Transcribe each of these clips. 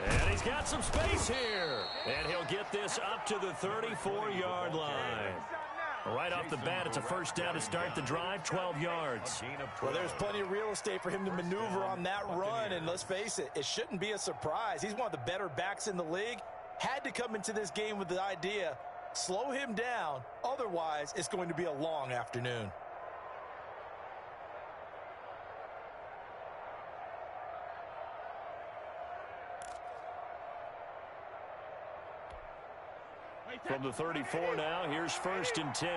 And he's got some space here. And he'll get this up to the 34-yard line. Right off the bat, it's a first down to start the drive, 12 yards. Well, there's plenty of real estate for him to maneuver on that run, and let's face it, it shouldn't be a surprise. He's one of the better backs in the league. Had to come into this game with the idea, slow him down, otherwise it's going to be a long afternoon. From the 34 now, here's 1st and 10.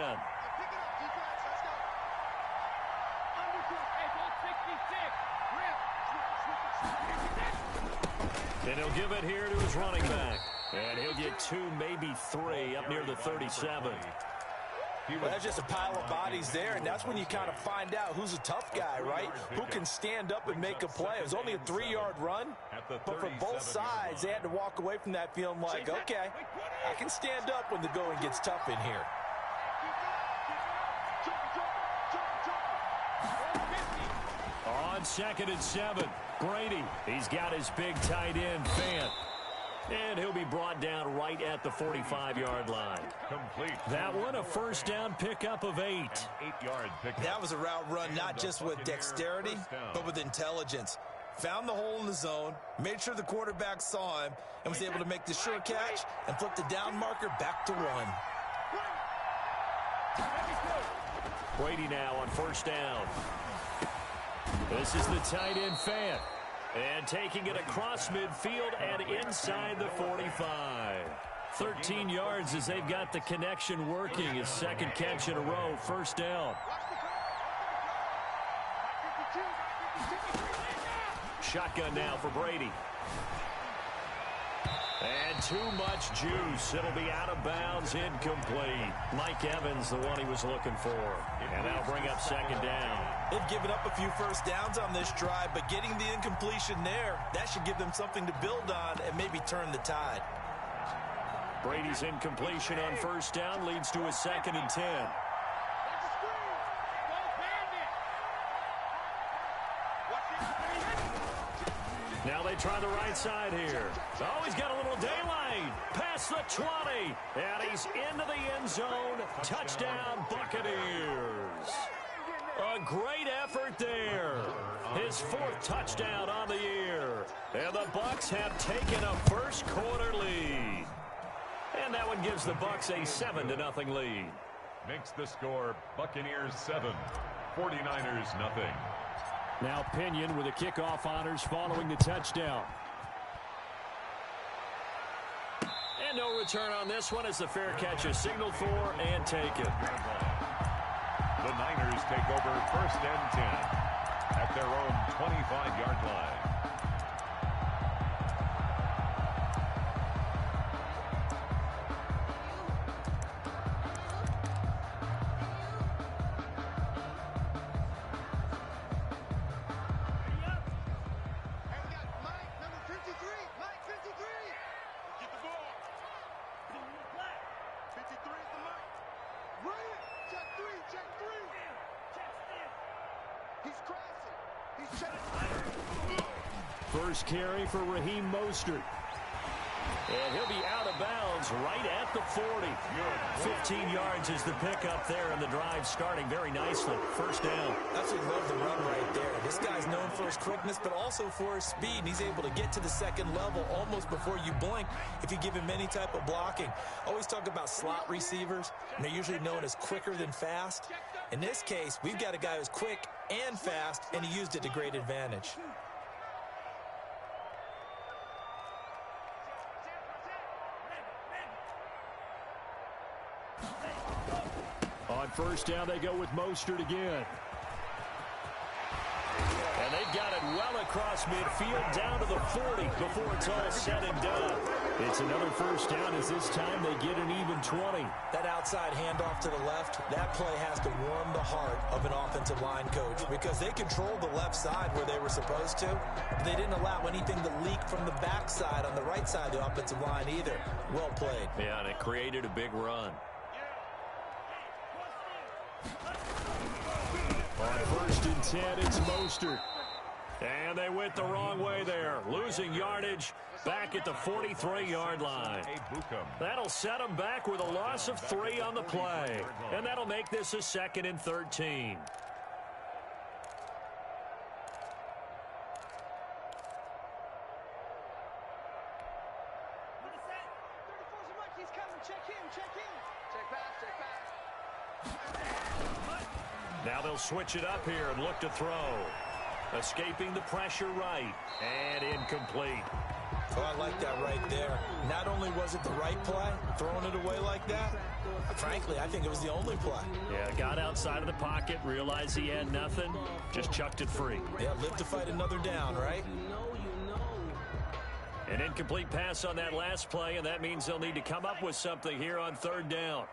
And he'll give it here to his running back. And he'll get 2, maybe 3 up near the 37. Well, that's just a pile of bodies there, and that's when you kind of find out who's a tough guy, right? Who can stand up and make a play. It was only a 3-yard run, but for both sides, they had to walk away from that feeling like, okay, I can stand up when the going gets tough in here. On 2nd and 7, Brady. He's got his big tight end, Fant. And he'll be brought down right at the 45-yard line. Complete. That one, a first down pickup of 8. 8-yard pickup. That was a route run not just with dexterity, but with intelligence. Found the hole in the zone, made sure the quarterback saw him, and was able to make the sure catch and flip the down marker back to 1. Brady now on first down. This is the tight end, Fant. And taking it across midfield and inside the 45. 13 yards as they've got the connection working. His second catch in a row, first down. Shotgun now for Brady. And too much juice. It'll be out of bounds, incomplete. Mike Evans, the one he was looking for. And that'll bring up second down. They've given up a few first downs on this drive, but getting the incompletion there, that should give them something to build on and maybe turn the tide. Brady's incompletion on first down leads to a 2nd and 10. Now they try the right side here. Oh, he's got a little daylight. Past the 20. And he's into the end zone. Touchdown, Buccaneers. A great effort there. His 4th touchdown on the year. And the Bucs have taken a first quarter lead. And that one gives the Bucs a 7-0 lead. Makes the score Buccaneers 7, 49ers nothing. Now Pinion with the kickoff honors following the touchdown. And no return on this one as the fair catch is signaled for and taken. The Niners take over 1st and 10 at their own 25-yard line. First carry for Raheem Mostert. And he'll be out of bounds right at the 40. 15 yards is the pickup there, and the drive starting very nicely. First down. Absolutely love the run right there. This guy's known for his quickness, but also for his speed. And he's able to get to the second level almost before you blink if you give him any type of blocking. Always talk about slot receivers, and they're usually known as quicker than fast. In this case, we've got a guy who's quick and fast, and he used it to great advantage. On first down, they go with Mostert again. And they've got it well across midfield down to the 40 before it's all said and done. It's another first down as this time they get an even 20. That outside handoff to the left, that play has to warm the heart of an offensive line coach because they controlled the left side where they were supposed to. But they didn't allow anything to leak from the backside on the right side of the offensive line either. Well played. Yeah, and it created a big run. On First and 10, it's Mostert. And they went the wrong way there, losing yardage back at the 43-yard line. That'll set them back with a loss of 3 on the play. And that'll make this a 2nd and 13. Now they'll switch it up here and look to throw. Escaping the pressure right. And incomplete. Oh, I like that right there. Not only was it the right play, throwing it away like that, frankly, I think it was the only play. Yeah, got outside of the pocket, realized he had nothing, just chucked it free. Yeah, live to fight another down, right? An incomplete pass on that last play, and that means they'll need to come up with something here on 3rd down.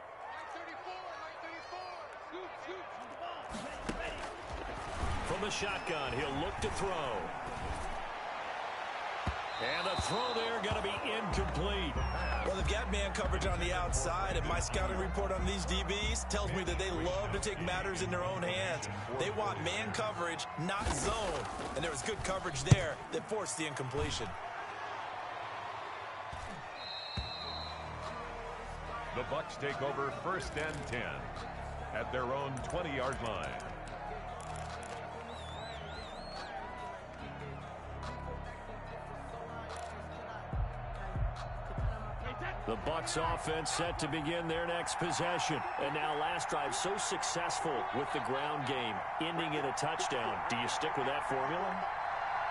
From the shotgun, he'll look to throw. And the throw there going to be incomplete. Well, they've got man coverage on the outside, and my scouting report on these DBs tells me that they love to take matters in their own hands. They want man coverage, not zone. And there was good coverage there that forced the incompletion. The Bucs take over 1st and 10 at their own 20-yard line. The Bucs offense set to begin their next possession. And now last drive so successful with the ground game, ending in a touchdown. Do you stick with that formula?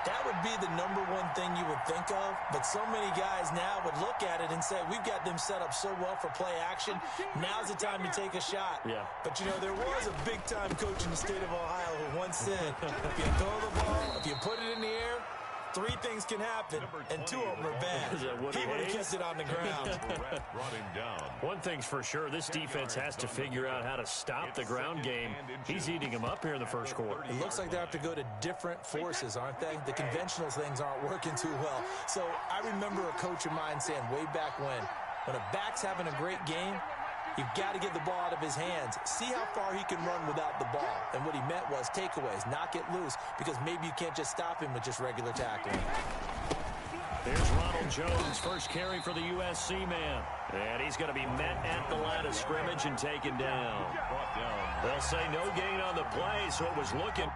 That would be the number one thing you would think of, but so many guys now would look at it and say, we've got them set up so well for play action. Now's the time to take a shot. Yeah. But, you know, there was a big-time coach in the state of Ohio who once said, if you throw the ball, if you put it in the air, 3 things can happen, and 2 of them are bad. He would have kept it on the ground. One thing's for sure, this defense has to figure out how to stop the ground game. He's eating them up here in the first quarter. It looks like they have to go to different forces, aren't they? The conventional things aren't working too well. So I remember a coach of mine saying way back when a back's having a great game, you've got to get the ball out of his hands. See how far he can run without the ball. And what he meant was takeaways, knock it loose, because maybe you can't just stop him with just regular tackling. There's Ronald Jones, first carry for the USC man. And he's going to be met at the line of scrimmage and taken down. They'll say no gain on the play, so it was looking.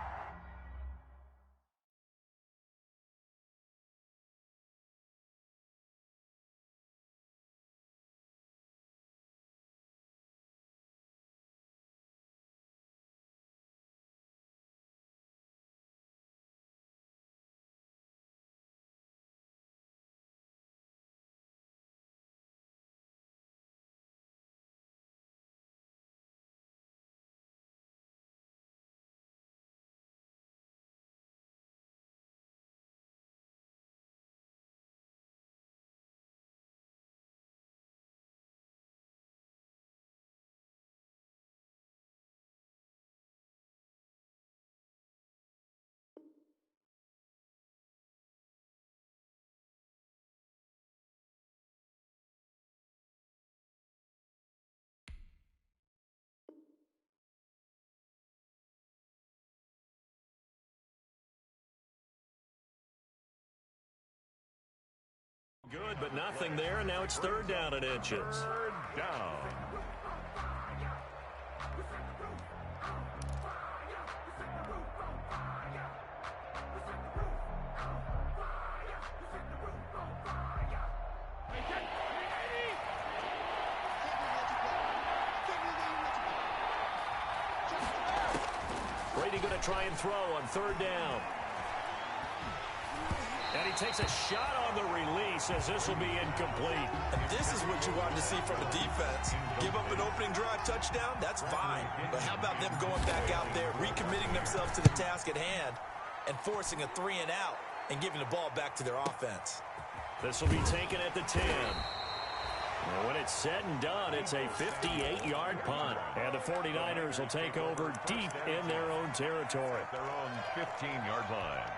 Good, but nothing there, and now it's 3rd down and inches. 3rd down. Brady going to try and throw on 3rd down. And he takes a shot on the release as this will be incomplete. And this is what you wanted to see from a defense. Give up an opening drive touchdown, that's fine. But how about them going back out there, recommitting themselves to the task at hand, and forcing a 3-and-out and giving the ball back to their offense. This will be taken at the 10. And when it's said and done, it's a 58-yard punt. And the 49ers will take over deep in their own territory. Their own 15-yard line.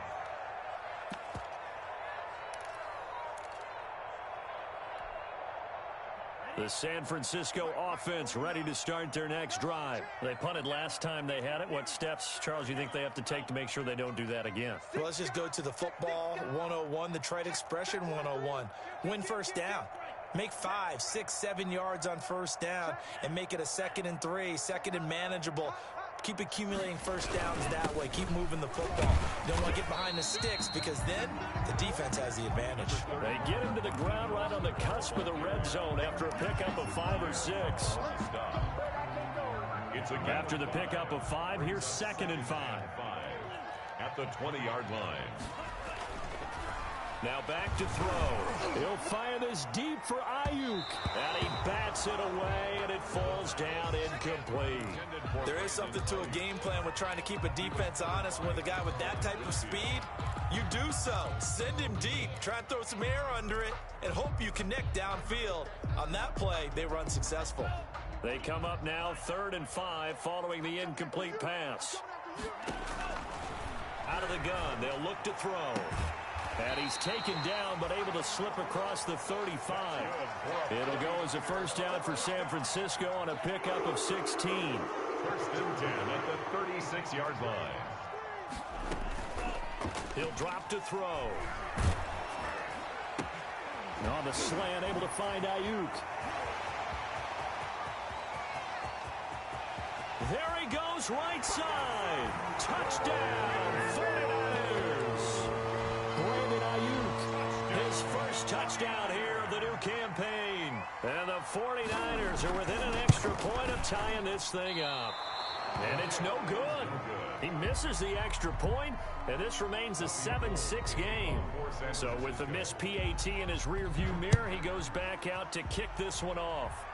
The San Francisco offense ready to start their next drive. They punted last time they had it. What steps, Charles, you think they have to take to make sure they don't do that again? Well, let's just go to the football 101, the trade expression 101. Win first down. Make 5, 6, 7 yards on first down and make it a 2nd and 3, 2nd and manageable. Keep accumulating first downs that way. Keep moving the football. You don't want to get behind the sticks because then the defense has the advantage. They get him to the ground right on the cusp of the red zone after a pickup of 5 or 6. After the pickup of 5, here's 2nd and 5. At the 20-yard line. Now back to throw. He'll fire this deep for Ayuk. And he bats it away, and it falls down incomplete. There is something to a game plan with trying to keep a defense honest. And with a guy with that type of speed, you do so. Send him deep. Try and throw some air under it and hope you connect downfield. On that play, they run successful. They come up now 3rd and 5 following the incomplete pass. Out of the gun, they'll look to throw. And he's taken down, but able to slip across the 35. It'll go as a first down for San Francisco on a pickup of 16. 1st and 10 at the 36-yard line. He'll drop to throw. And on the slant, able to find Ayuk. There he goes, right side. Touchdown, 49ers. Brandon Ayuk, his first touchdown here of the new campaign. And the 49ers are within an extra point of tying this thing up. And it's no good. He misses the extra point, and this remains a 7-6 game. So with the missed PAT in his rearview mirror, he goes back out to kick this one off.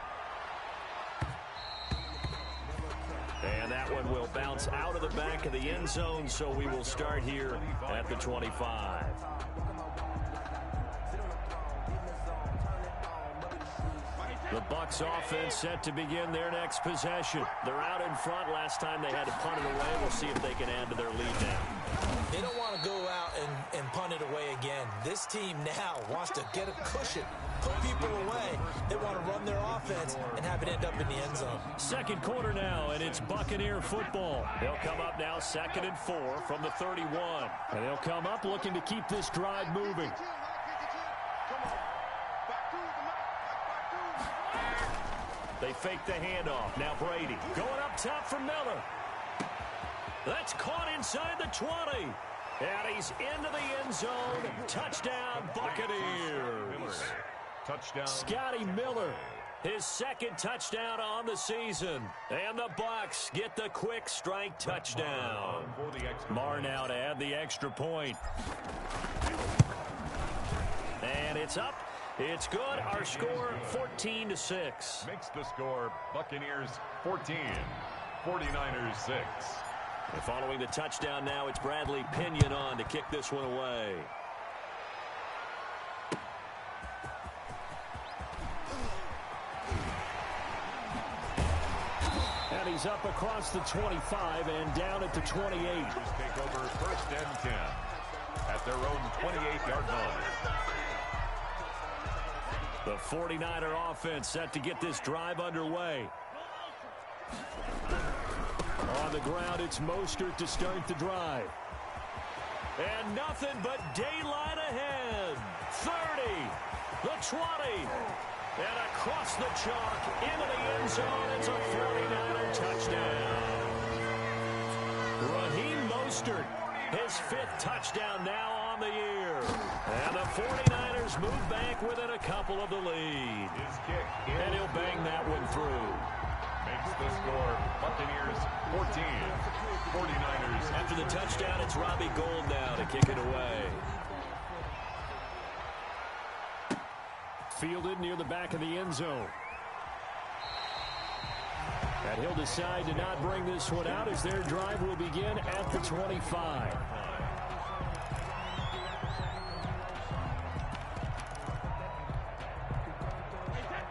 And that one will bounce out of the back of the end zone, so we will start here at the 25. The Bucs offense set to begin their next possession. They're out in front. Last time they had to punt it away. We'll see if they can add to their lead now. They don't want to go out and punt it away again. This team now wants to get a cushion, put people away. They want to run their offense and have it end up in the end zone. Second quarter now, and it's Buccaneer football. They'll come up now 2nd and 4 from the 31. And they'll come up looking to keep this drive moving. They fake the handoff. Now Brady going up top for Miller. That's caught inside the 20. And he's into the end zone. Touchdown, Buccaneers. Touchdown. Scotty Miller, his 2nd touchdown on the season. And the Bucs get the quick strike touchdown. Marr now to add the extra point. And it's up. It's good. Our score 14-6. Makes the score Buccaneers 14, 49ers 6. And following the touchdown now, it's Bradley Pinion on to kick this one away. And he's up across the 25 and down at the 28. Take over 1st and 10 at their own 28-yard line. The 49er offense set to get this drive underway. On the ground, it's Mostert to start the drive. And nothing but daylight ahead. 30, the 20, and across the chalk into the end zone. It's a 49er touchdown. Raheem Mostert, his 5th touchdown now on the year. And the 49ers move back within a couple of the lead. And he'll bang that one through. Makes the score Buccaneers 14, 49ers. After the touchdown, it's Robbie Gould now to kick it away. Fielded near the back of the end zone. And he'll decide to not bring this one out as their drive will begin at the 25.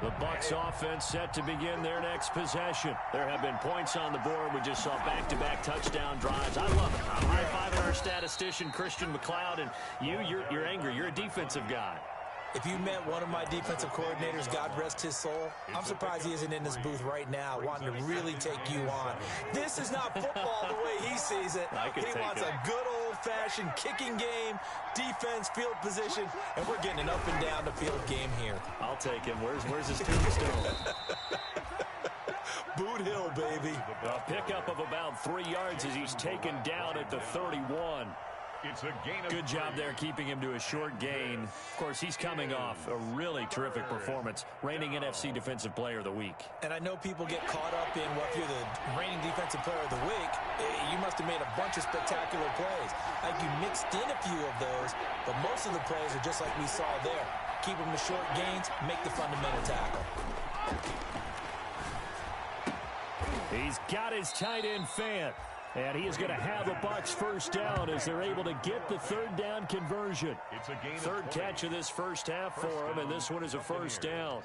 The Bucs offense set to begin their next possession. There have been points on the board. We just saw back-to-back touchdown drives. I love it. I'm high-fiving our statistician, Christian McLeod, and you're angry. You're a defensive guy. If you met one of my defensive coordinators, God rest his soul, I'm surprised he isn't in this booth right now wanting to really take you on. This is not football the way he sees it. He wants a good old-fashioned kicking game, defense, field position, and we're getting an up and down the field game here. I'll take him. Where's his tombstone? Boot Hill, baby. A pickup of about 3 yards as he's taken down at the 31. It's a gain of Good job there keeping him to a short gain. Of course, he's coming off a really terrific performance, reigning NFC Defensive Player of the Week. And I know people get caught up in, well, if you're the reigning Defensive Player of the Week, you must have made a bunch of spectacular plays. Like you mixed in a few of those, but most of the plays are just like we saw there. Keep them to short gains, make the fundamental tackle. He's got his tight end Fant. And he is going to have the Bucs first down as they're able to get the third down conversion. It's a gain Third catch of this first half for him, and this one is a first down.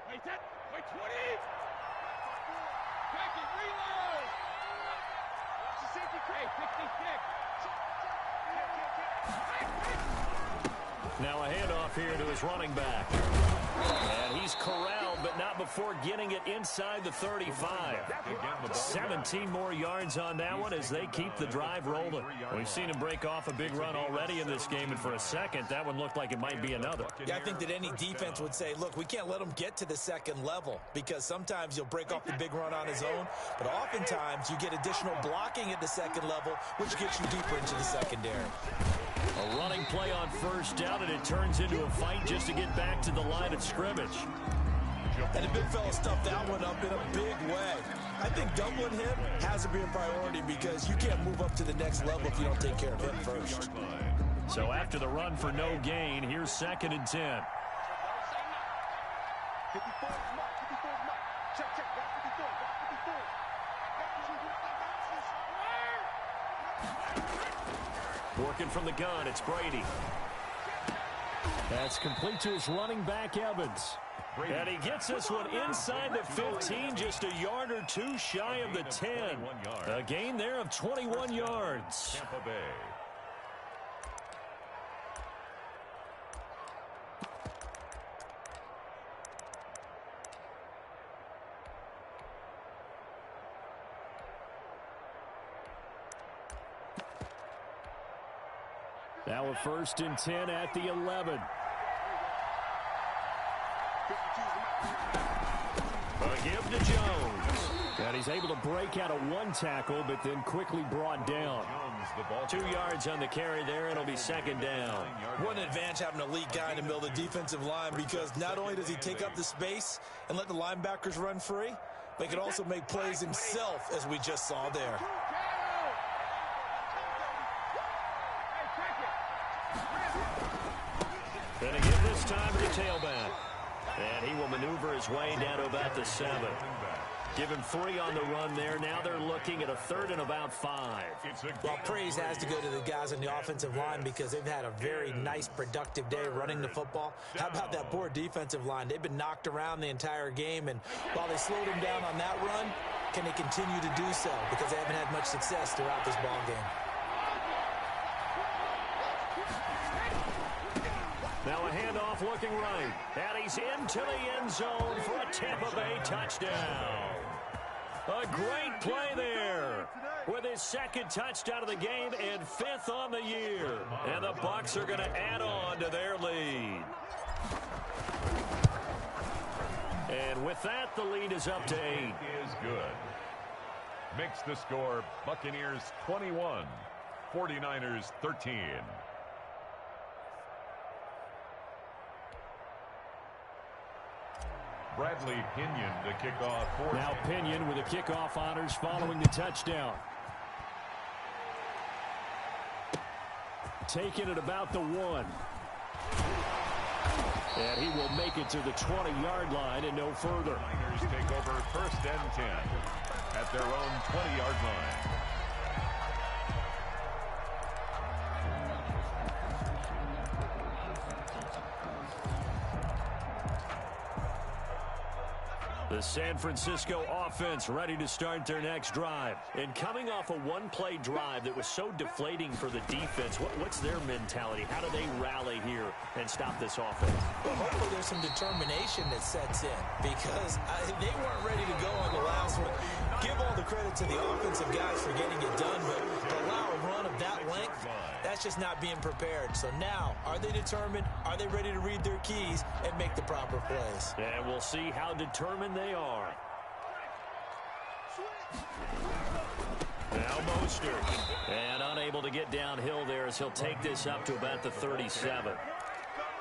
Wait, 20. Back and reload. Hey, 56. Now a handoff here to his running back. And he's corralled, but not before getting it inside the 35. 17 more yards on that one as they keep the drive rolling. We've seen him break off a big run already in this game, and for a second, that one looked like it might be another. Yeah, I think that any defense would say, look, we can't let him get to the second level because sometimes he'll break off the big run on his own, but oftentimes you get additional blocking at the second level, which gets you deeper into the secondary. A running play on first down, and it turns into a fight just to get back to the line of scrimmage. And the big fella stuffed that one up in a big way. I think doubling him has to be a priority because you can't move up to the next level if you don't take care of him first. So after the run for no gain, here's 2nd and 10. Working from the gun, it's Brady. That's complete to his running back, Evans. And he gets this one inside the 15, just a yard or two shy of the 10. A gain there of 21 yards. Tampa Bay. Now a 1st and 10 at the 11. A give to Jones. And he's able to break out of one tackle, but then quickly brought down. 2 yards on the carry there, and it'll be 2nd down. What an advantage having an elite guy in the middle of the defensive line because not only does he take up the space and let the linebackers run free, but he can also make plays himself, as we just saw there. And again this time to the tailback. And he will maneuver his way down to about the 7. Give him 3 on the run there. Now they're looking at a 3rd and about 5. Well, praise has to go to the guys on the offensive line because they've had a very nice, productive day running the football. How about that poor defensive line? They've been knocked around the entire game, and while they slowed him down on that run, can they continue to do so? Because they haven't had much success throughout this ball game. Now a handoff looking right. And he's into the end zone for a Tampa Bay touchdown. A great play there with his 2nd touchdown of the game and 5th on the year. And the Bucs are going to add on to their lead. And with that, the lead is up to 8. Is good. Makes the score Buccaneers 21, 49ers 13. Bradley Pinion to kick off for Now Pinion with the kickoff honors following the touchdown. Taken at about the 1. And he will make it to the 20-yard line and no further. Niners take over 1st and 10 at their own 20-yard line. The San Francisco offense ready to start their next drive. And coming off a one-play drive that was so deflating for the defense, what's their mentality? How do they rally here and stop this offense? Well, hopefully there's some determination that sets in because they weren't ready to go on the last one. Give all the credit to the offensive guys for getting it done, but to allow a run of that length, that's just not being prepared. So now, are they determined? Are they ready to read their keys and make the proper plays? And we'll see how determined they are. Now Mostert. And unable to get downhill there as he'll take this up to about the 37.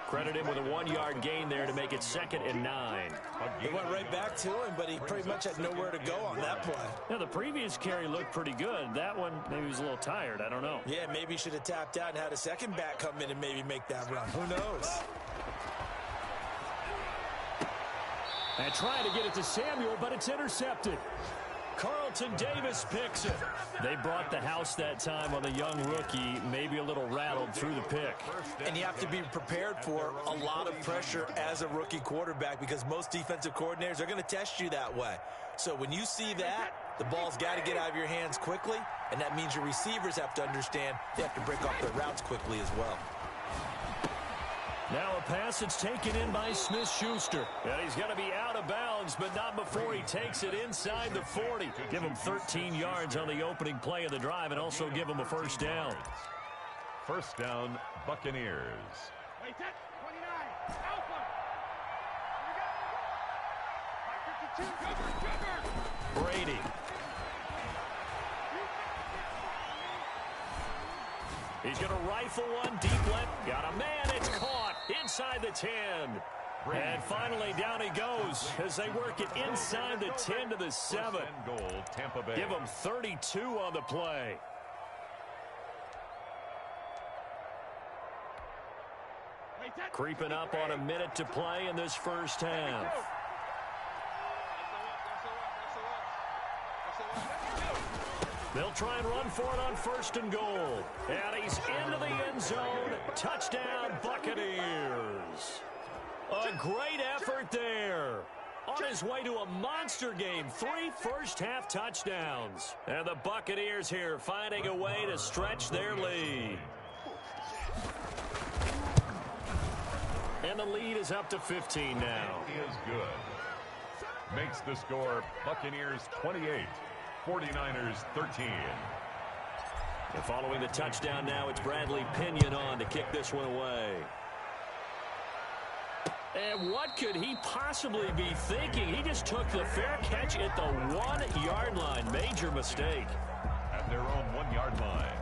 Credit him with a 1-yard gain there to make it 2nd and 9. He went right back to him, but he pretty much had nowhere to go on that play. Now, the previous carry looked pretty good. That one, maybe he was a little tired. I don't know. Yeah, maybe he should have tapped out and had a second back come in and maybe make that run. Who knows? And trying to get it to Samuel, but it's intercepted. Carlton Davis picks it. They brought the house that time on the young rookie, maybe a little rattled through the pick. And you have to be prepared for a lot of pressure as a rookie quarterback because most defensive coordinators are going to test you that way. So when you see that, the ball's got to get out of your hands quickly, and that means your receivers have to understand they have to break off their routes quickly as well. Now a pass that's taken in by Smith-Schuster. And he's going to be out of bounds, but not before he takes it inside the 40. Give him 13 yards on the opening play of the drive and also give him a first down. First down, Buccaneers. Wait, 29. Alpha. Here we go. 52. Cover. Brady. He's going to rifle one deep left. Got a man. It's caught inside the 10. And finally down he goes as they work it inside the 10 to the 7. Goal, Tampa Bay. Give him 32 on the play. Creeping up on a minute to play in this first half. They'll try and run for it on 1st and goal. And he's into the end zone. Touchdown, Buccaneers. A great effort there. On his way to a monster game. 3 first-half touchdowns. And the Buccaneers here finding a way to stretch their lead. And the lead is up to 15 now. He is good. Makes the score Buccaneers 28. 49ers 13. And following the touchdown now, it's Bradley Pinion on to kick this one away. And what could he possibly be thinking? He just took the fair catch at the 1-yard line. Major mistake. At their own 1-yard line.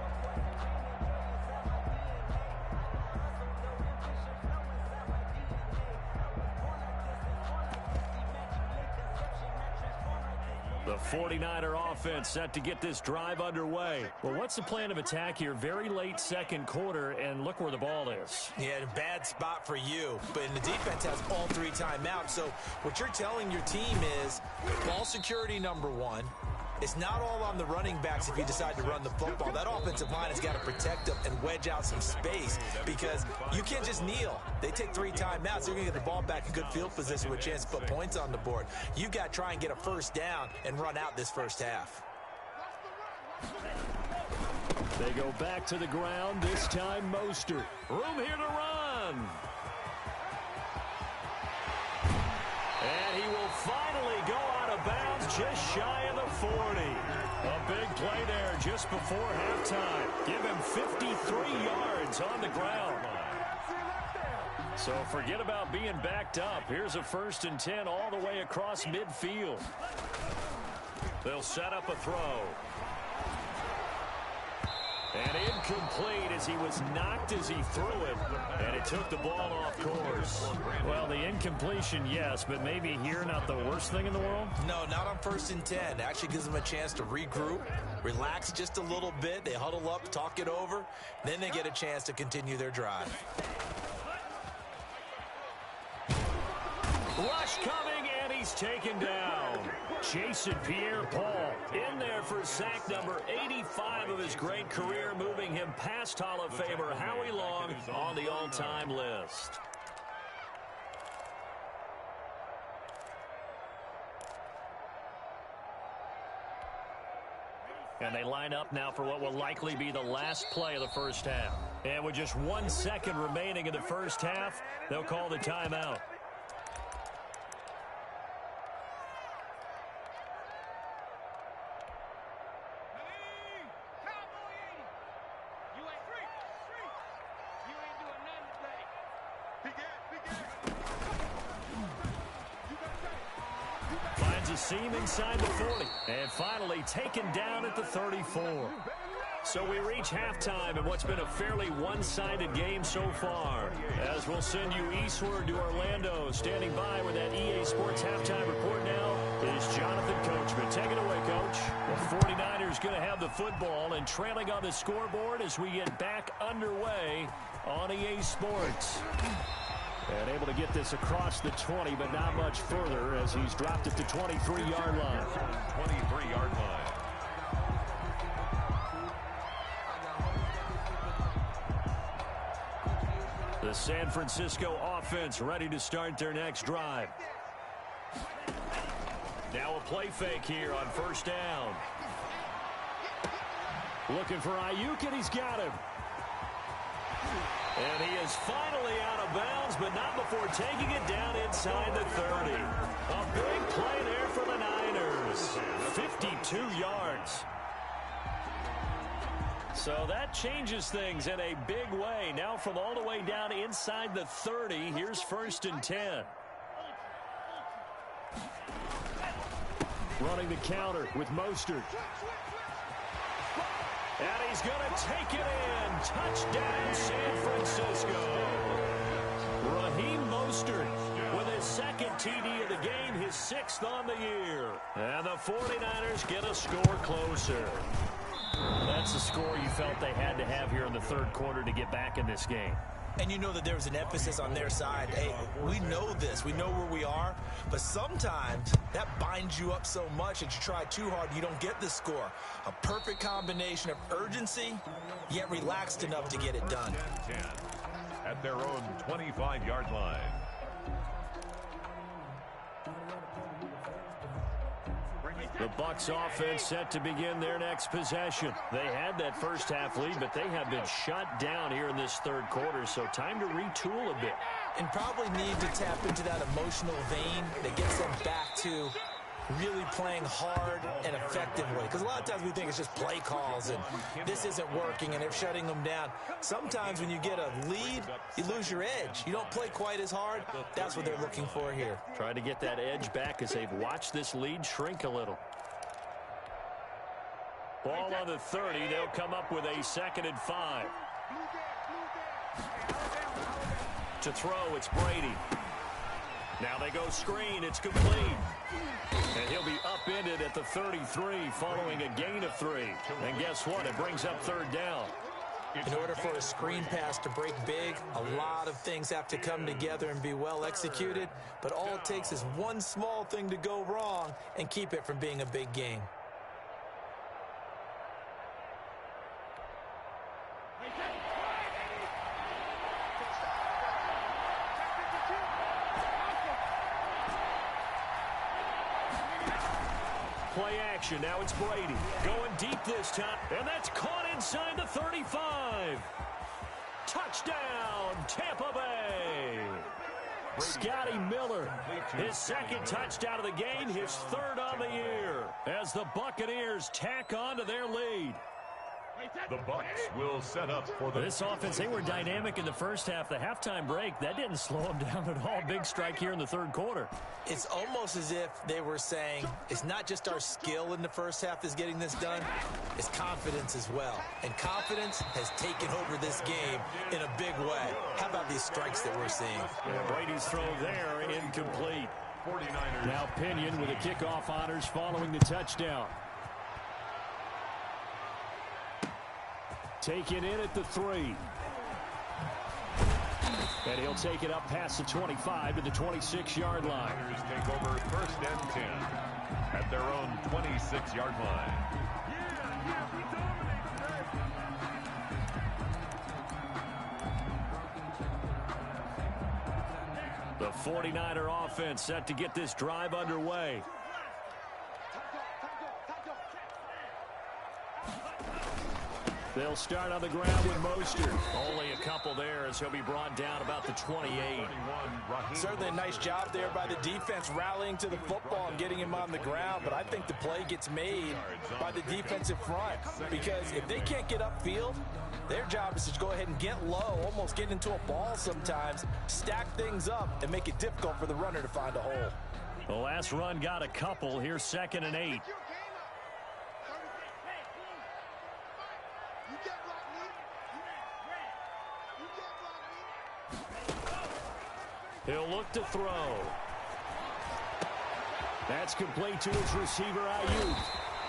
The 49er offense set to get this drive underway. Well, what's the plan of attack here? Very late second quarter, and look where the ball is. Yeah, a bad spot for you. But the defense has all 3 timeouts. So what you're telling your team is ball security number 1. It's not all on the running backs if you decide to run the football. That offensive line has got to protect them and wedge out some space because you can't just kneel. They take 3 timeouts. They're going to get the ball back in good field position with a chance to put points on the board. You've got to try and get a first down and run out this first half. They go back to the ground, this time Mostert. Room here to run. And he will finally go out of bounds just shy of the 40. A big play there just before halftime. Give him 53 yards on the ground. So forget about being backed up. Here's a 1st and 10 all the way across midfield. They'll set up a throw. And incomplete as he was knocked as he threw it. And it took the ball off course. Well, the incompletion, yes, but maybe here not the worst thing in the world? No, not on 1st and 10. It actually gives them a chance to regroup, relax just a little bit. They huddle up, talk it over. Then they get a chance to continue their drive. Rush coming, and he's taken down. Jason Pierre-Paul in there for sack number 85 of his great career, moving him past Hall of Famer Howie Long on the all-time list. And they line up now for what will likely be the last play of the first half. And with just 1 second remaining in the first half, they'll call the timeout. Finds a seam inside the 40. And finally taken down at the 34. So we reach halftime in what's been a fairly one-sided game so far. As we'll send you eastward to Orlando. Standing by with that EA Sports halftime report now is Jonathan Coachman. Take it away, Coach. The 49ers going to have the football and trailing on the scoreboard as we get back underway on EA Sports. And able to get this across the 20, but not much further as he's dropped at the 23-yard line. 23-yard line. The San Francisco offense ready to start their next drive. Now a play fake here on first down. Looking for Ayuk, and he's got him. And he is finally out of bounds, but not before taking it down inside the 30. A big play there for the Niners. 52 yards. So that changes things in a big way. Now from all the way down inside the 30, here's 1st and 10. Running the counter with Mostert. And he's going to take it in. Touchdown, San Francisco. Raheem Mostert with his 2nd TD of the game, his 6th on the year. And the 49ers get a score closer. That's the score you felt they had to have here in the 3rd quarter to get back in this game. And you know that there was an emphasis on their side. Hey, we know this. We know where we are. But sometimes that binds you up so much that you try too hard, you don't get the score. A perfect combination of urgency, yet relaxed enough to get it done. 10 at their own 25-yard line. The Bucs offense set to begin their next possession. They had that first half lead, but they have been shut down here in this 3rd quarter, so time to retool a bit. And probably need to tap into that emotional vein that gets them back to really playing hard and effectively. Because a lot of times we think it's just play calls and this isn't working and they're shutting them down. Sometimes when you get a lead, you lose your edge. You don't play quite as hard. That's what they're looking for here. Trying to get that edge back as they've watched this lead shrink a little. Ball on the 30. They'll come up with a 2nd and 5. To throw, it's Brady. Now they go screen. It's complete. And he'll be upended at the 33 following a gain of 3. And guess what? It brings up 3rd down. In order for a screen pass to break big, a lot of things have to come together and be well executed. But all it takes is one small thing to go wrong and keep it from being a big game. Play action. Now it's Brady. Going deep this time. And that's caught inside the 35. Touchdown, Tampa Bay. Scotty Miller, his 2nd touchdown of the game, his 3rd on the year, as the Buccaneers tack on to their lead. The Bucs will set up for this offense. They were dynamic in the first half. The halftime break, that didn't slow them down at all. Big strike here in the 3rd quarter. It's almost as if they were saying, it's not just our skill in the first half that's getting this done, it's confidence as well. And confidence has taken over this game in a big way. How about these strikes that we're seeing? Yeah, Brady's throw there, incomplete. 49ers. Now Pinion with the kickoff honors following the touchdown. Take it in at the 3. And he'll take it up past the 25 to the 26-yard line. Niners take over 1st and 10 at their own 26-yard line. The 49er offense set to get this drive underway. They'll start on the ground with Mostert. Only a couple there as he'll be brought down about the 28. Certainly a nice job there by the defense rallying to the football and getting him on the ground, but I think the play gets made by the defensive front because if they can't get upfield, their job is to go ahead and get low, almost get into a ball sometimes, stack things up, and make it difficult for the runner to find a hole. The last run got a couple. Here's 2nd and 8. He'll look to throw. That's complete to his receiver, Ayuk.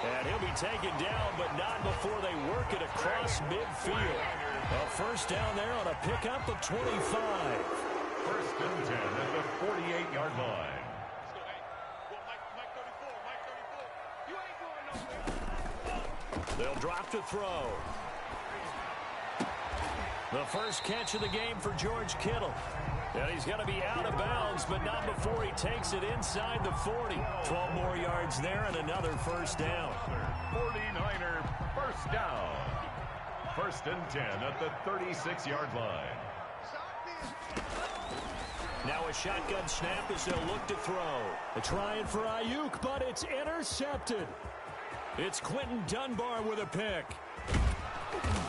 And he'll be taken down, but not before they work it across midfield. A first down there on a pickup of 25. 1st and 10 at the 48-yard line. They'll drop to throw. The first catch of the game for George Kittle. And he's going to be out of bounds, but not before he takes it inside the 40. 12 more yards there and another first down. 49er first down. 1st and 10 at the 36-yard line. Now a shotgun snap as they'll look to throw. They're trying for Ayuk, but it's intercepted. It's Quentin Dunbar with a pick.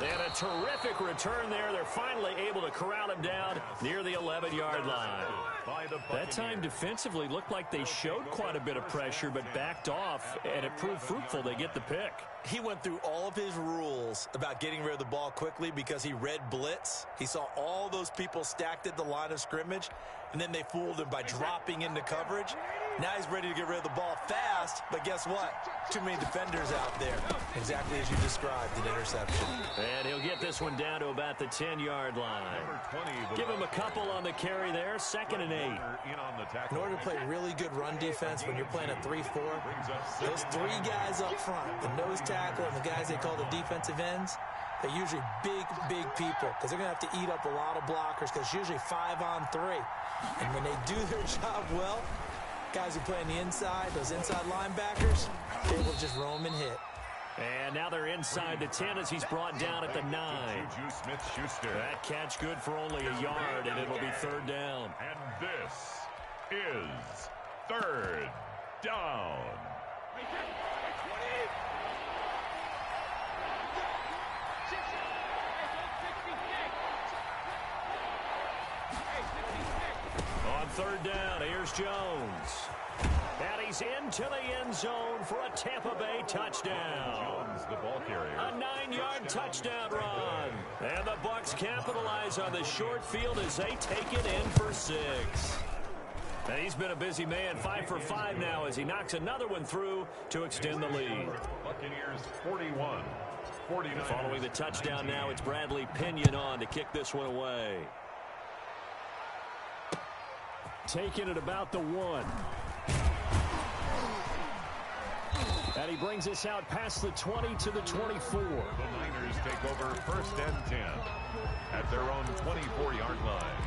And a terrific return there. They're finally able to corral him down near the 11-yard line. That time defensively looked like they showed quite a bit of pressure but backed off, and it proved fruitful. They get the pick. He went through all of his rules about getting rid of the ball quickly because he read blitz. He saw all those people stacked at the line of scrimmage, and then they fooled him by dropping into coverage. Now he's ready to get rid of the ball fast, but guess what? Too many defenders out there. Exactly as you described, an interception. And he'll get this one down to about the 10-yard line. Give him a couple on the carry there, 2nd and 8. In order to play really good run defense when you're playing a 3-4, those 3 guys up front, the nose tackle and the guys they call the defensive ends, they're usually big people because they're going to have to eat up a lot of blockers because it's usually 5 on 3. And when they do their job well, guys who play on the inside, those inside linebackers, they're able to just roam and hit. And now they're inside the 10 as he's brought down at the 9. That catch good for only a yard, and it'll be 3rd down. And this is 3rd down. On 3rd down, here's Jones. And he's into the end zone for a Tampa Bay touchdown. Jones, the ball carrier. A 9-yard touchdown run. And the Bucs capitalize on the short field as they take it in for 6. And he's been a busy man, 5 for 5 now as he knocks another one through to extend the lead. Buccaneers 41. 49. Following the touchdown now, it's Bradley Pinion on to kick this one away. Taking it about the 1. And he brings us out past the 20 to the 24. The Niners take over 1st and 10 at their own 24-yard line.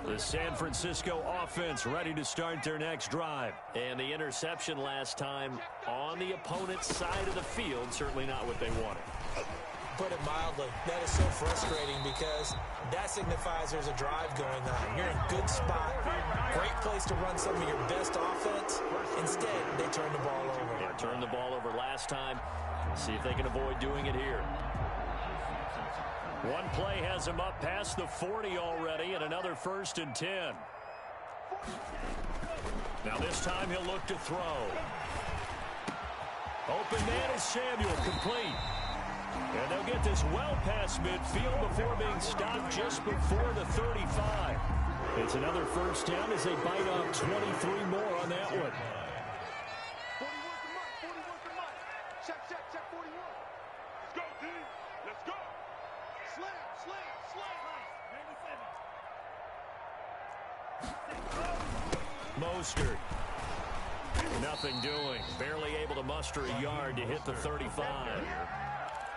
The San Francisco offense ready to start their next drive. And the interception last time on the opponent's side of the field, certainly not what they wanted. Put it mildly, that is so frustrating because that signifies there's a drive going on. You're in a good spot, great place to run some of your best offense. Instead, they turn the ball over. Yeah, turned the ball over last time. See if they can avoid doing it here. One play has him up past the 40 already, and another 1st and 10. Now this time he'll look to throw. Open man is Samuel, complete. And they'll get this well past midfield before being stopped just before the 35. It's another first down as they bite off 23 more on that one. 41 for Mike. Check 41. Let's go, D. Let's go. Slam. 97. Mostert. Nothing doing. Barely able to muster a yard to hit the 35.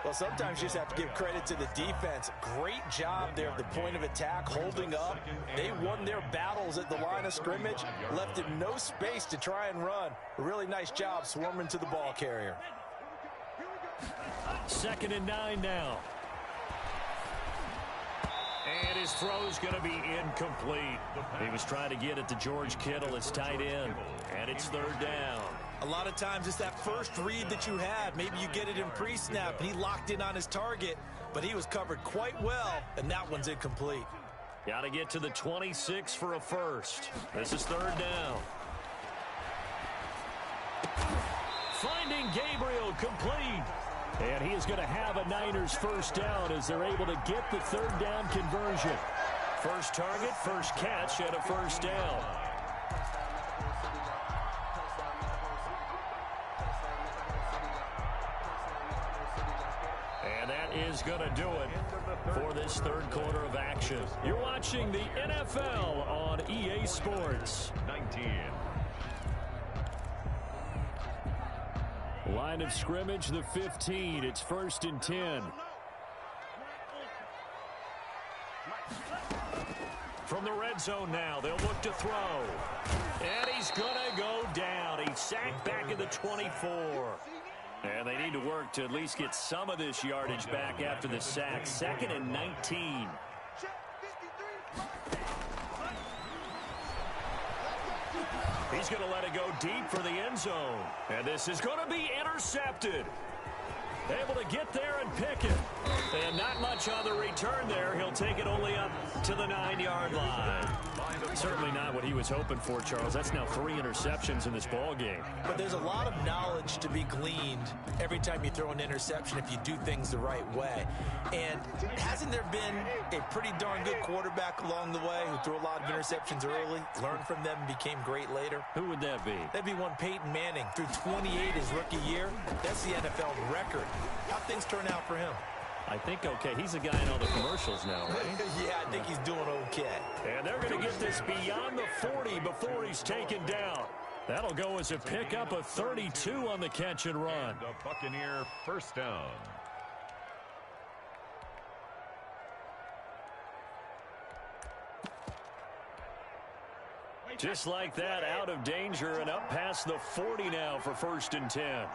Well, sometimes you just have to give credit to the defense. Great job there at the point of attack, holding up. They won their battles at the line of scrimmage, left him no space to try and run. A really nice job swarming to the ball carrier. 2nd and 9 now. And his throw's going to be incomplete. He was trying to get it to George Kittle, his tight end, and it's 3rd down. A lot of times it's that first read that you have. Maybe you get it in pre-snap, and he locked in on his target, but he was covered quite well, and that one's incomplete. Got to get to the 26 for a first. This is 3rd down. Finding Gabriel complete. And he is going to have a Niners first down as they're able to get the 3rd down conversion. First target, first catch, and a first down. And that is going to do it for this 3rd quarter of action. You're watching the NFL on EA Sports. 19. Line of scrimmage, the 15. It's 1st and 10. From the red zone now, they'll look to throw. And he's going to go down. He's sacked back at the 24. And they need to work to at least get some of this yardage back after the sack. 2nd and 19. He's going to let it go deep for the end zone. And this is going to be intercepted. Able to get there and pick it. And not much on the return there. He'll take it only up to the 9-yard line. Certainly not what he was hoping for, Charles. That's now 3 interceptions in this ball game. But there's a lot of knowledge to be gleaned every time you throw an interception if you do things the right way. And hasn't there been a pretty darn good quarterback along the way who threw a lot of interceptions early, learned from them, and became great later? Who would that be? That'd be one Peyton Manning. Threw 28 his rookie year. That's the NFL record. How'd things turn out for him? I think okay. He's a guy in all the commercials now, right? Yeah, I think he's doing okay. And they're going to get this beyond the 40 before he's taken down. That'll go as a pickup of 32 on the catch and run. The Buccaneer first down. Just like that, out of danger and up past the 40 now for 1st and 10.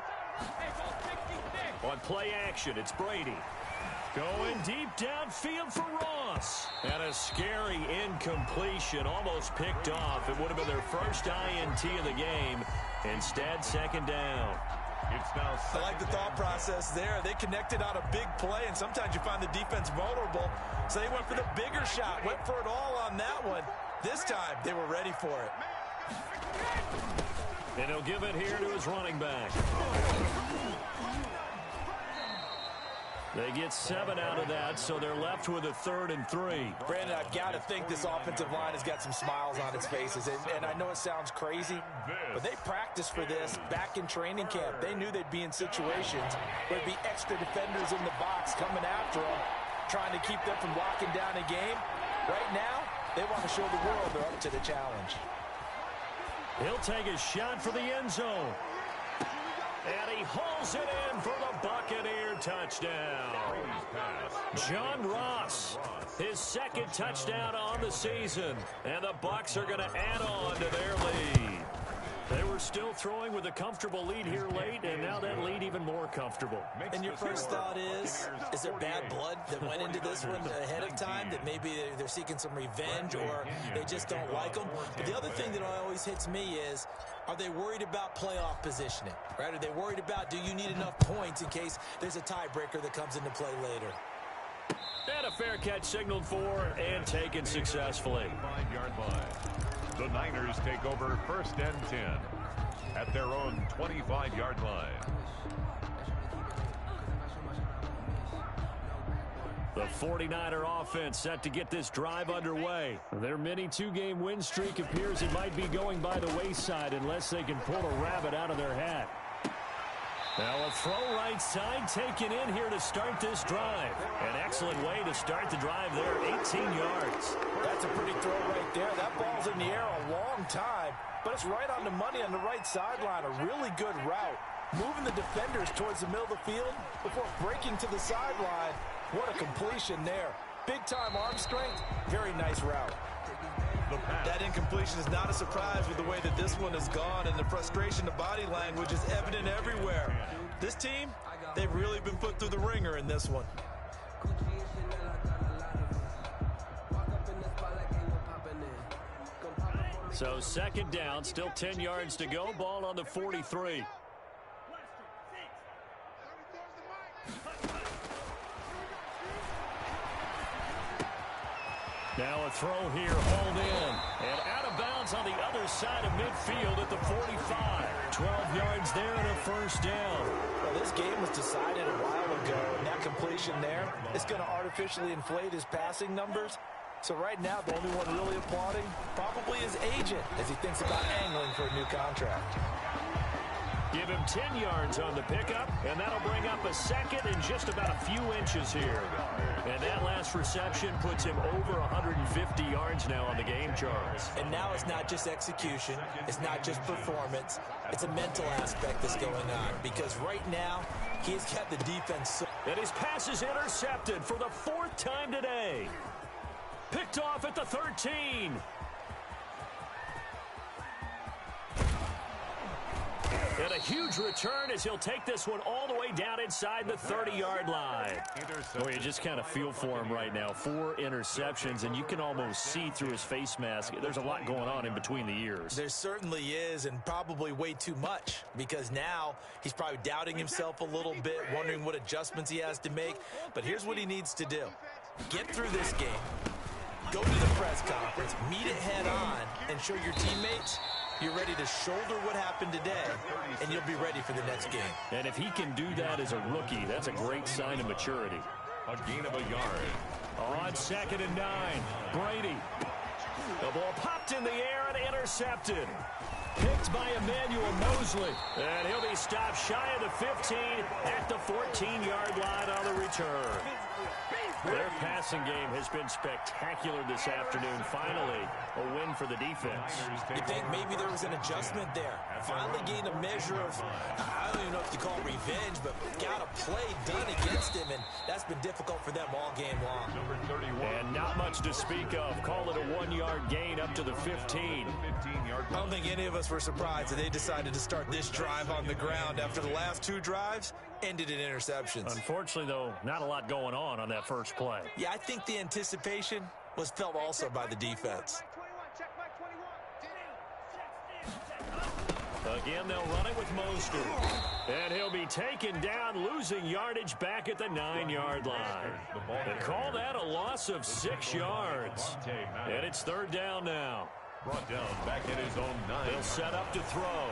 On play action, it's Brady. Going deep downfield for Ross. And a scary incompletion, almost picked off. It would have been their first INT of the game. Instead, 2nd down. It's now I like the thought process there. They connected on a big play, and sometimes you find the defense vulnerable. So they went for the bigger shot, went for it all on that one. This time, they were ready for it. And he'll give it here to his running back. They get 7 out of that, so they're left with a 3rd and 3. Brandon, I've got to think this offensive line has got some smiles on its faces. And I know it sounds crazy, but they practiced for this back in training camp. They knew they'd be in situations where there'd be extra defenders in the box coming after them, trying to keep them from locking down a game. Right now, they want to show the world they're up to the challenge. He'll take a shot for the end zone. And he hauls it in for the Buccaneer touchdown. John Ross, his 2nd touchdown on the season. And the Bucs are going to add on to their lead. They were still throwing with a comfortable lead here late, and now that lead even more comfortable. And your first thought is there bad blood that went into this one ahead of time, that maybe they're seeking some revenge or they just don't like them? But the other thing that always hits me is, are they worried about playoff positioning? Right? Are they worried about, do you need enough points in case there's a tiebreaker that comes into play later? And a fair catch signaled for and taken successfully. 5-yard line. The Niners take over 1st and 10 at their own 25-yard line. The 49er offense set to get this drive underway. Their mini 2-game win streak appears it might be going by the wayside unless they can pull a rabbit out of their hat. Now a throw right side taken in here to start this drive. An excellent way to start the drive there, 18 yards. That's a pretty throw right there. That ball's in the air a long time, but it's right on the money on the right sideline. A really good route. moving the defenders towards the middle of the field before breaking to the sideline. What a completion there. Big-time arm strength. Very nice route. That incompletion is not a surprise with the way that this one has gone, and the frustration, the body language is evident everywhere. This team, they've really been put through the ringer in this one. So second down, still 10 yards to go. Ball on the 43. Now a throw here, hauled in, and out of bounds on the other side of midfield at the 45. 12 yards there and a first down. Well, this game was decided a while ago, and that completion there is going to artificially inflate his passing numbers. So right now, the only one really applauding probably his agent as he thinks about angling for a new contract. Give him 10 yards on the pickup, and that'll bring up a second and just about a few inches here. And that last reception puts him over 150 yards now on the game, Charles. And now it's not just execution. It's not just performance. It's a mental aspect that's going on, because right now, he's got the defense. And his pass is intercepted for the fourth time today. Picked off at the 13. And a huge return as he'll take this one all the way down inside the 30-yard line. Boy, you just kind of feel for him right now. 4 interceptions, and you can almost see through his face mask. There's a lot going on in between the ears. There certainly is, and probably way too much, because now he's probably doubting himself a little bit, wondering what adjustments he has to make. But here's what he needs to do. Get through this game. Go to the press conference, meet it head on, and show your teammates you're ready to shoulder what happened today, and you'll be ready for the next game. And if he can do that as a rookie, that's a great sign of maturity. A gain of a yard. On 2nd and 9, Brady. The ball popped in the air and intercepted. Picked by Emmanuel Mosley. And he'll be stopped shy of the 15 at the 14-yard line on the return. Their passing game has been spectacular this afternoon. Finally, a win for the defense. You think maybe there was an adjustment there? Finally gained a measure of, I don't even know if you call it revenge, but got a play done against him, and that's been difficult for them all game long. Number 31. And not much to speak of. Call it a 1-yard gain up to the 15. I don't think any of us were surprised that they decided to start this drive on the ground after the last 2 drives ended in interceptions. Unfortunately, though, not a lot going on that first play. Yeah, I think the anticipation was felt also by the defense. Again, they'll run it with Mostert. And he'll be taken down, losing yardage back at the 9-yard line. They call that a loss of 6 yards. And it's 3rd down now. Brought down back at his own 9. They'll set up to throw.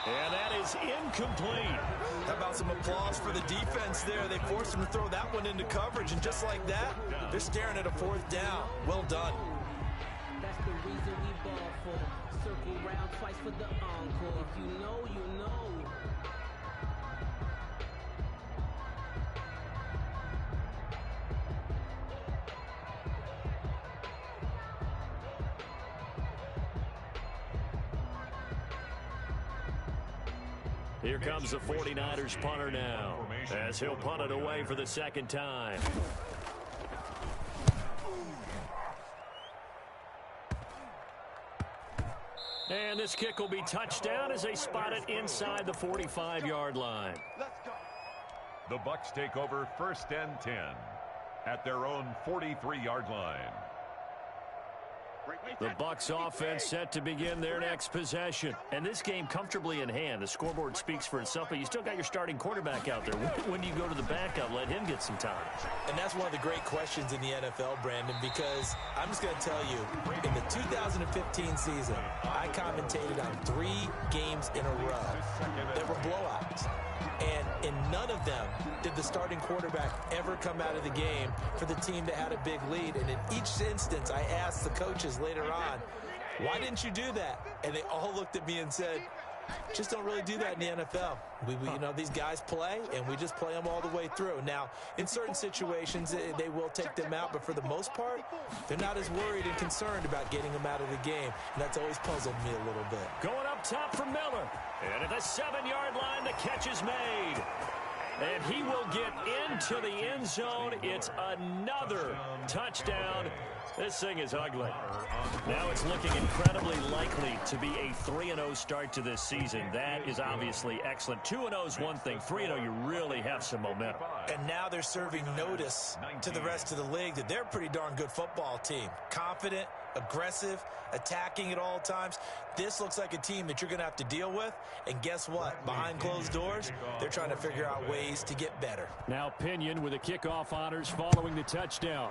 And that is incomplete. How about some applause for the defense there? They forced him to throw that one into coverage, and just like that, they're staring at a 4th down. Well done. That's the reason we ball for. Circle round twice for the encore. If you know, you know. Here comes the 49ers punter now, as he'll punt it away for the 2nd time. And this kick will be touchdown as they spot it inside the 45-yard line. The Bucs take over 1st and 10 at their own 43-yard line. The Bucs offense set to begin their next possession. And this game comfortably in hand. The scoreboard speaks for itself, but you still got your starting quarterback out there. When do you go to the backup? Let him get some time. And that's one of the great questions in the NFL, Brandon, because I'm just going to tell you, in the 2015 season, I commentated on 3 games in a row. There were blowouts. And in none of them did the starting quarterback ever come out of the game for the team that had a big lead. And in each instance, I asked the coaches later on, why didn't you do that? And they all looked at me and said, Just don't really do that in the NFL. You know, these guys play, and we just play them all the way through. Now, in certain situations, they will take them out, but for the most part, they're not as worried and concerned about getting them out of the game, and that's always puzzled me a little bit. Going up top for Miller. And at the 7-yard line, the catch is made. And he will get into the end zone. It's another touchdown. This thing is ugly. Now it's looking incredibly likely to be a 3-0 start to this season. That is obviously excellent. 2-0 is one thing. 3-0, you really have some momentum. And now they're serving notice to the rest of the league that they're a pretty darn good football team. Confident, aggressive, attacking at all times. This looks like a team that you're going to have to deal with. And guess what? Behind closed doors, they're trying to figure out ways to get better. Now Pinion with the kickoff honors following the touchdown.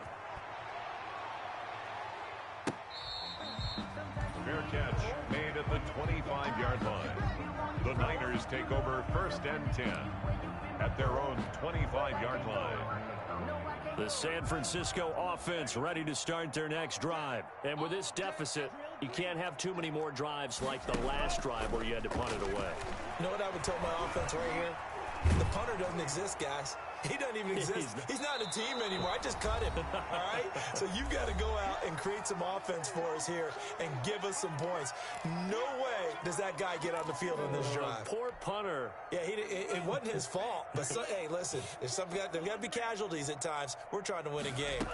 Fair catch made at the 25-yard line. The Niners take over 1st and 10 at their own 25-yard line. The San Francisco offense ready to start their next drive. And with this deficit, you can't have too many more drives like the last drive where you had to punt it away. You know what I would tell my offense right here? The punter doesn't exist, guys. He doesn't even exist. He's not a team anymore. I just cut him, all right? So you've got to go out and create some offense for us here and give us some points. No way does that guy get on the field on this drive. Poor punter. Yeah, it wasn't his fault. But, hey, listen, there's got to be casualties at times. We're trying to win a game.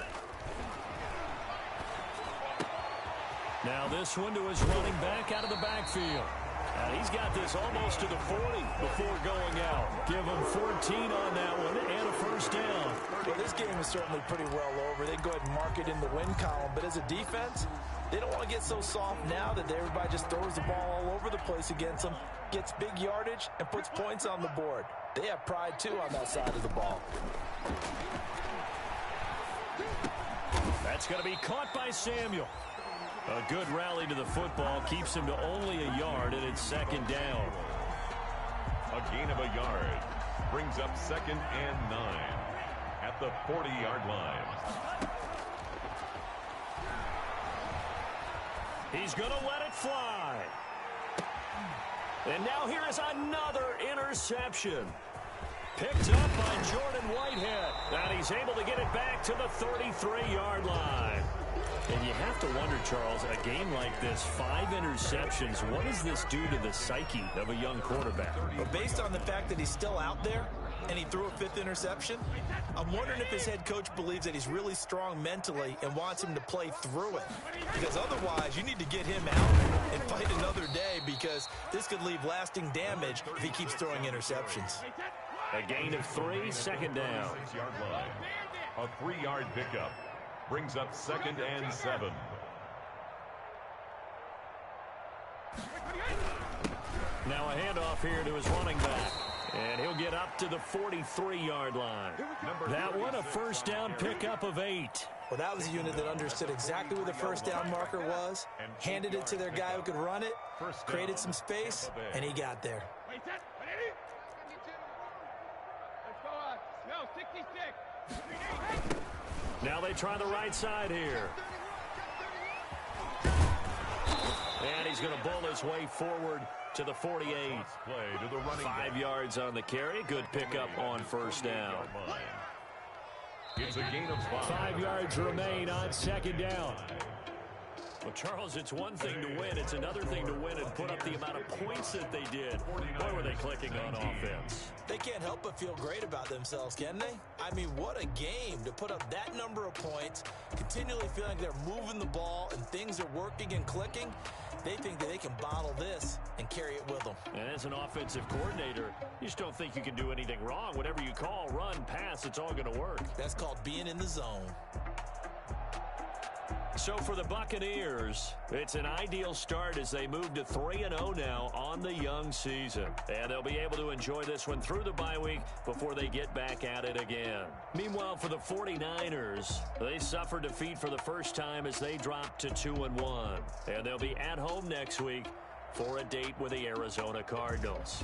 Now this one to his running back out of the backfield. And he's got this almost to the 40 before going out. Give him 14 on that one and a first down. Well, this game is certainly pretty well over. They go ahead and mark it in the win column. But as a defense, they don't want to get so soft now that everybody just throws the ball all over the place against them, gets big yardage, and puts points on the board. They have pride, too, on that side of the ball. That's going to be caught by Samuel. A good rally to the football keeps him to only a yard, and it's 2nd down. A gain of a yard brings up 2nd and 9 at the 40-yard line. He's going to let it fly. And now here is another interception. Picked up by Jordan Whitehead. And he's able to get it back to the 33-yard line. And you have to wonder, Charles, a game like this, 5 interceptions, what does this do to the psyche of a young quarterback? Well, based on the fact that he's still out there and he threw a 5th interception, I'm wondering if his head coach believes that he's really strong mentally and wants him to play through it. Because otherwise, you need to get him out and fight another day, because this could leave lasting damage if he keeps throwing interceptions. A gain of 3, 2nd down. 6-yard line. A 3-yard pickup brings up 2nd and 7. Now a handoff here to his running back. And he'll get up to the 43-yard line. That one, a first down pickup of 8. Well, that was a unit that understood exactly where the first down marker was, handed it to their guy who could run it, created some space, and he got there. Now they try the right side here. And he's going to bull his way forward to the 48. 5 yards on the carry. Good pickup on first down. It's a gain of 5 yards remain on 2nd down. Well, Charles, it's one thing to win. It's another thing to win and put up the amount of points that they did. Boy, were they clicking on offense. They can't help but feel great about themselves, can they? I mean, what a game to put up that number of points, continually feeling like they're moving the ball and things are working and clicking. They think that they can bottle this and carry it with them. And as an offensive coordinator, you just don't think you can do anything wrong. Whatever you call, run, pass, it's all going to work. That's called being in the zone. So for the Buccaneers, it's an ideal start as they move to 3-0 now on the young season. And they'll be able to enjoy this one through the bye week before they get back at it again. Meanwhile, for the 49ers, they suffered defeat for the first time as they dropped to 2-1. And they'll be at home next week for a date with the Arizona Cardinals.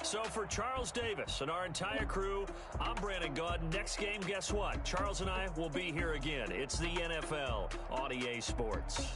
So for Charles Davis and our entire crew, I'm Brandon Gaudin. Next game, guess what? Charles and I will be here again. It's the NFL on EA Sports.